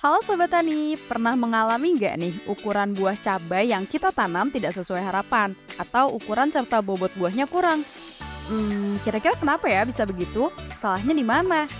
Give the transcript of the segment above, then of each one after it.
Halo Sobat Tani, pernah mengalami nggak nih ukuran buah cabai yang kita tanam tidak sesuai harapan? Atau ukuran serta bobot buahnya kurang? Kira-kira kenapa ya bisa begitu? Salahnya di mana?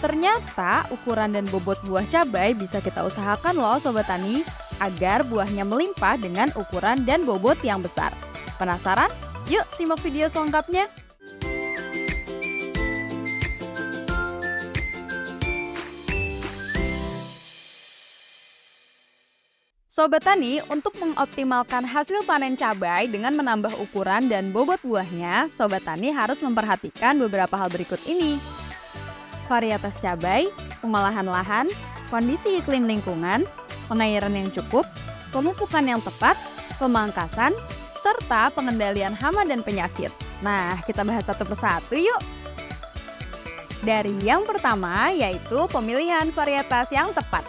Ternyata ukuran dan bobot buah cabai bisa kita usahakan loh Sobat Tani, agar buahnya melimpah dengan ukuran dan bobot yang besar. Penasaran? Yuk simak video selengkapnya. Sobat Tani, untuk mengoptimalkan hasil panen cabai dengan menambah ukuran dan bobot buahnya, Sobat Tani harus memperhatikan beberapa hal berikut ini. Varietas cabai, pengolahan lahan, kondisi iklim lingkungan, pengairan yang cukup, pemupukan yang tepat, pemangkasan, serta pengendalian hama dan penyakit. Nah, kita bahas satu persatu yuk. Dari yang pertama, yaitu pemilihan varietas yang tepat.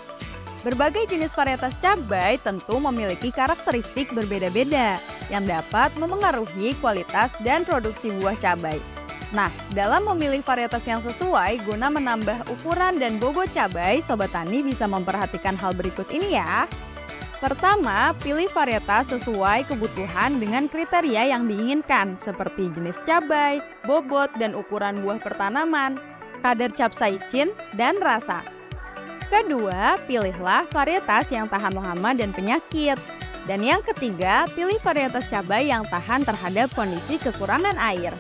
Berbagai jenis varietas cabai tentu memiliki karakteristik berbeda-beda yang dapat memengaruhi kualitas dan produksi buah cabai. Nah, dalam memilih varietas yang sesuai guna menambah ukuran dan bobot cabai, Sobat Tani bisa memperhatikan hal berikut ini ya. Pertama, pilih varietas sesuai kebutuhan dengan kriteria yang diinginkan seperti jenis cabai, bobot dan ukuran buah pertanaman, kadar capsaicin, dan rasa. Kedua, pilihlah varietas yang tahan hama dan penyakit. Dan yang ketiga, pilih varietas cabai yang tahan terhadap kondisi kekurangan air.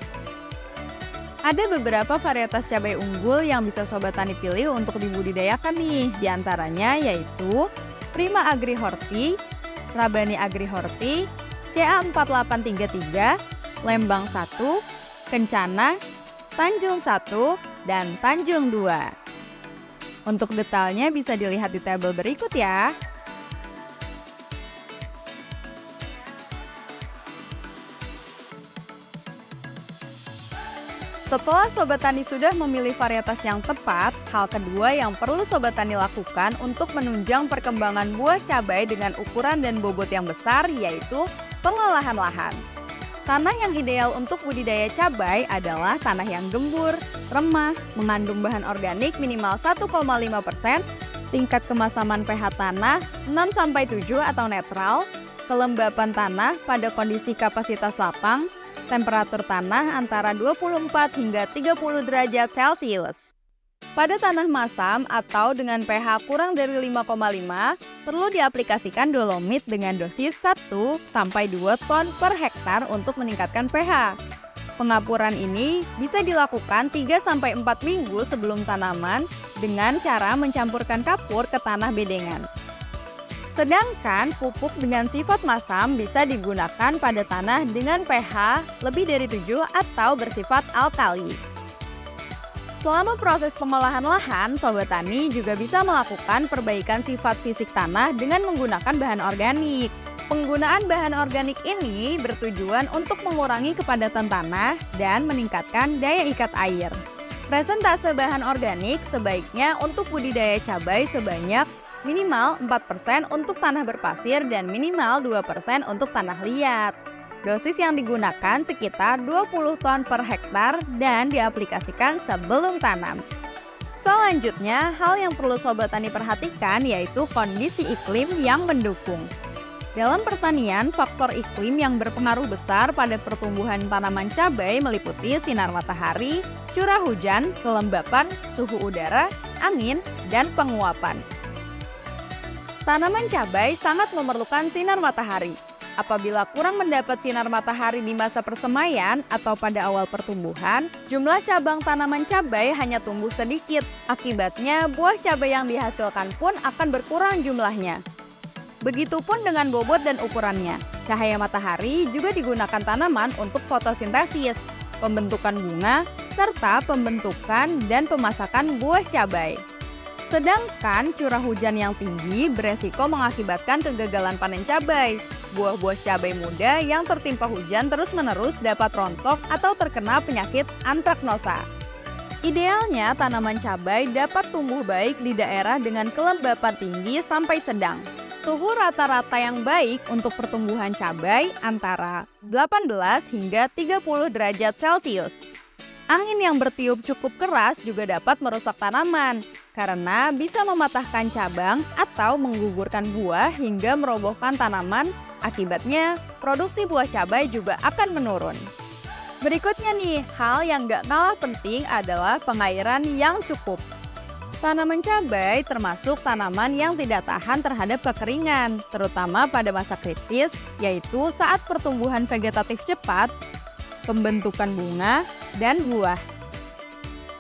Ada beberapa varietas cabai unggul yang bisa Sobat Tani pilih untuk dibudidayakan nih. Di antaranya yaitu Prima Agri Horti, Rabani Agri Horti, CA4833, Lembang 1, Kencana, Tanjung 1, dan Tanjung 2. Untuk detailnya bisa dilihat di tabel berikut ya. Setelah Sobat Tani sudah memilih varietas yang tepat, hal kedua yang perlu Sobat Tani lakukan untuk menunjang perkembangan buah cabai dengan ukuran dan bobot yang besar yaitu pengolahan lahan. Tanah yang ideal untuk budidaya cabai adalah tanah yang gembur, remah, mengandung bahan organik minimal 1,5%, tingkat kemasaman pH tanah 6-7 atau netral, kelembapan tanah pada kondisi kapasitas lapang, temperatur tanah antara 24 hingga 30 derajat Celcius. Pada tanah masam atau dengan pH kurang dari 5,5, perlu diaplikasikan dolomit dengan dosis 1-2 ton per hektar untuk meningkatkan pH. Pengapuran ini bisa dilakukan 3-4 minggu sebelum tanaman dengan cara mencampurkan kapur ke tanah bedengan. Sedangkan pupuk dengan sifat masam bisa digunakan pada tanah dengan pH lebih dari 7 atau bersifat alkali. Selama proses pengolahan lahan, Sobat Tani juga bisa melakukan perbaikan sifat fisik tanah dengan menggunakan bahan organik. Penggunaan bahan organik ini bertujuan untuk mengurangi kepadatan tanah dan meningkatkan daya ikat air. Presentase bahan organik sebaiknya untuk budidaya cabai sebanyak minimal 4% untuk tanah berpasir dan minimal 2% untuk tanah liat. Dosis yang digunakan sekitar 20 ton per hektar dan diaplikasikan sebelum tanam. Selanjutnya, hal yang perlu Sobat Tani perhatikan yaitu kondisi iklim yang mendukung. Dalam pertanian, faktor iklim yang berpengaruh besar pada pertumbuhan tanaman cabai meliputi sinar matahari, curah hujan, kelembapan, suhu udara, angin, dan penguapan. Tanaman cabai sangat memerlukan sinar matahari. Apabila kurang mendapat sinar matahari di masa persemaian atau pada awal pertumbuhan, jumlah cabang tanaman cabai hanya tumbuh sedikit. Akibatnya, buah cabai yang dihasilkan pun akan berkurang jumlahnya. Begitupun dengan bobot dan ukurannya. Cahaya matahari juga digunakan tanaman untuk fotosintesis, pembentukan bunga, serta pembentukan dan pemasakan buah cabai. Sedangkan curah hujan yang tinggi beresiko mengakibatkan kegagalan panen cabai. Buah-buah cabai muda yang tertimpa hujan terus-menerus dapat rontok atau terkena penyakit antraknosa. Idealnya tanaman cabai dapat tumbuh baik di daerah dengan kelembapan tinggi sampai sedang. Suhu rata-rata yang baik untuk pertumbuhan cabai antara 18 hingga 30 derajat Celcius. Angin yang bertiup cukup keras juga dapat merusak tanaman karena bisa mematahkan cabang atau menggugurkan buah hingga merobohkan tanaman. Akibatnya, produksi buah cabai juga akan menurun. Berikutnya nih, hal yang gak kalah penting adalah pengairan yang cukup. Tanaman cabai termasuk tanaman yang tidak tahan terhadap kekeringan, terutama pada masa kritis, yaitu saat pertumbuhan vegetatif cepat, pembentukan bunga, dan buah.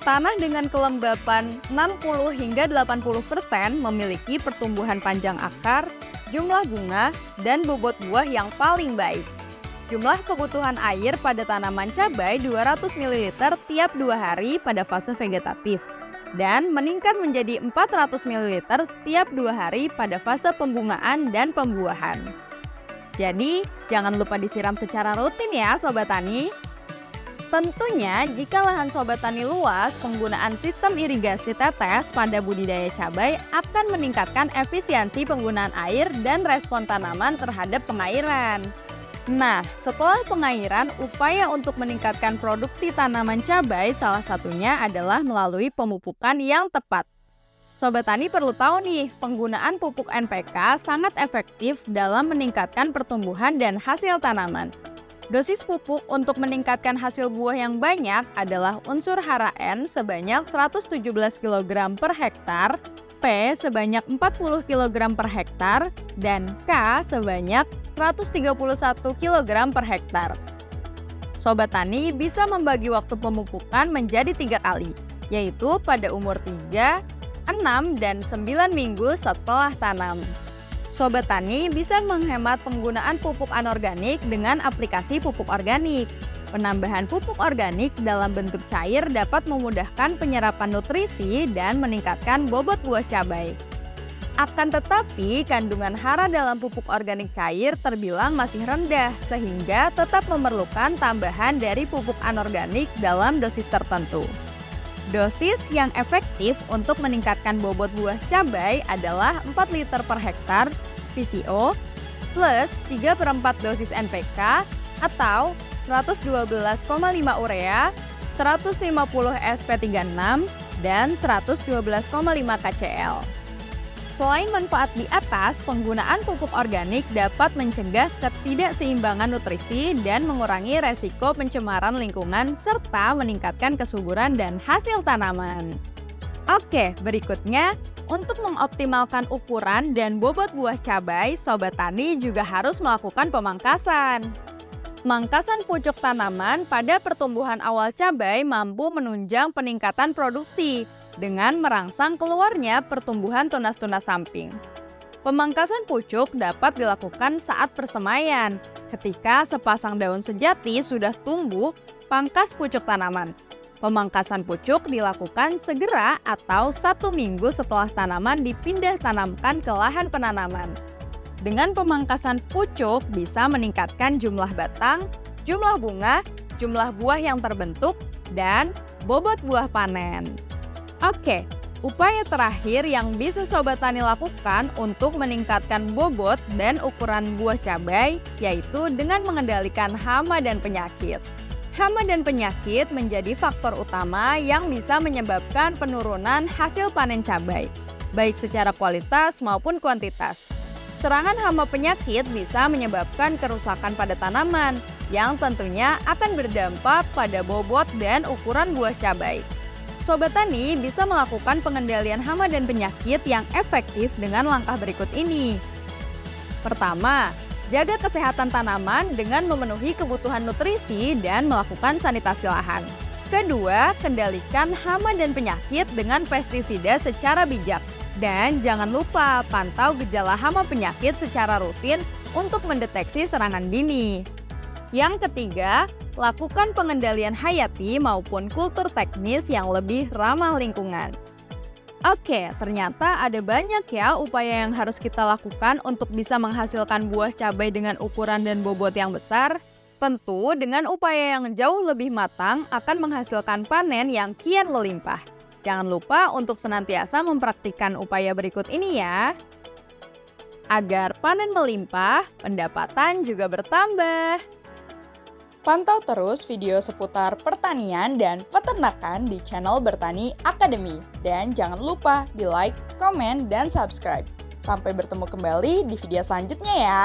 Tanah dengan kelembapan 60 hingga 80% memiliki pertumbuhan panjang akar, jumlah bunga, dan bobot buah yang paling baik. Jumlah kebutuhan air pada tanaman cabai 200 ml tiap 2 hari pada fase vegetatif dan meningkat menjadi 400 ml tiap 2 hari pada fase pembungaan dan pembuahan. Jadi, jangan lupa disiram secara rutin ya Sobat Tani. Tentunya, jika lahan Sobat Tani luas, penggunaan sistem irigasi tetes pada budidaya cabai akan meningkatkan efisiensi penggunaan air dan respon tanaman terhadap pengairan. Nah, setelah pengairan, upaya untuk meningkatkan produksi tanaman cabai salah satunya adalah melalui pemupukan yang tepat. Sobat Tani perlu tahu nih, penggunaan pupuk NPK sangat efektif dalam meningkatkan pertumbuhan dan hasil tanaman. Dosis pupuk untuk meningkatkan hasil buah yang banyak adalah unsur hara N sebanyak 117 kg per hektar, P sebanyak 40 kg per hektar, dan K sebanyak 131 kg per hektar. Sobat Tani bisa membagi waktu pemupukan menjadi 3 kali, yaitu pada umur 3, 6, dan 9 minggu setelah tanam. Sobat Tani bisa menghemat penggunaan pupuk anorganik dengan aplikasi pupuk organik. Penambahan pupuk organik dalam bentuk cair dapat memudahkan penyerapan nutrisi dan meningkatkan bobot buah cabai. Akan tetapi, kandungan hara dalam pupuk organik cair terbilang masih rendah, sehingga tetap memerlukan tambahan dari pupuk anorganik dalam dosis tertentu. Dosis yang efektif untuk meningkatkan bobot buah cabai adalah 4 liter per hektar VCO plus 3/4 dosis NPK atau 112,5 urea, 150 SP36, dan 112,5 KCl. Selain manfaat di atas, penggunaan pupuk organik dapat mencegah ketidakseimbangan nutrisi dan mengurangi resiko pencemaran lingkungan serta meningkatkan kesuburan dan hasil tanaman. Oke, berikutnya, untuk mengoptimalkan ukuran dan bobot buah cabai, Sobat Tani juga harus melakukan pemangkasan. Mangkasan pucuk tanaman pada pertumbuhan awal cabai mampu menunjang peningkatan produksi dengan merangsang keluarnya pertumbuhan tunas-tunas samping. Pemangkasan pucuk dapat dilakukan saat persemaian, ketika sepasang daun sejati sudah tumbuh, pangkas pucuk tanaman. Pemangkasan pucuk dilakukan segera atau 1 minggu setelah tanaman dipindah tanamkan ke lahan penanaman. Dengan pemangkasan pucuk bisa meningkatkan jumlah batang, jumlah bunga, jumlah buah yang terbentuk, dan bobot buah panen. Oke, upaya terakhir yang bisa Sobat Tani lakukan untuk meningkatkan bobot dan ukuran buah cabai yaitu dengan mengendalikan hama dan penyakit. Hama dan penyakit menjadi faktor utama yang bisa menyebabkan penurunan hasil panen cabai, baik secara kualitas maupun kuantitas. Serangan hama penyakit bisa menyebabkan kerusakan pada tanaman, yang tentunya akan berdampak pada bobot dan ukuran buah cabai. Sobat Tani bisa melakukan pengendalian hama dan penyakit yang efektif dengan langkah berikut ini. Pertama, jaga kesehatan tanaman dengan memenuhi kebutuhan nutrisi dan melakukan sanitasi lahan. Kedua, kendalikan hama dan penyakit dengan pestisida secara bijak. Dan jangan lupa pantau gejala hama penyakit secara rutin untuk mendeteksi serangan dini. Yang ketiga, lakukan pengendalian hayati maupun kultur teknis yang lebih ramah lingkungan. Oke, ternyata ada banyak ya upaya yang harus kita lakukan untuk bisa menghasilkan buah cabai dengan ukuran dan bobot yang besar. Tentu dengan upaya yang jauh lebih matang akan menghasilkan panen yang kian melimpah. Jangan lupa untuk senantiasa mempraktikkan upaya berikut ini ya. Agar panen melimpah, pendapatan juga bertambah. Pantau terus video seputar pertanian dan peternakan di channel Bertani Academy. Dan jangan lupa di like, komen, dan subscribe. Sampai bertemu kembali di video selanjutnya ya.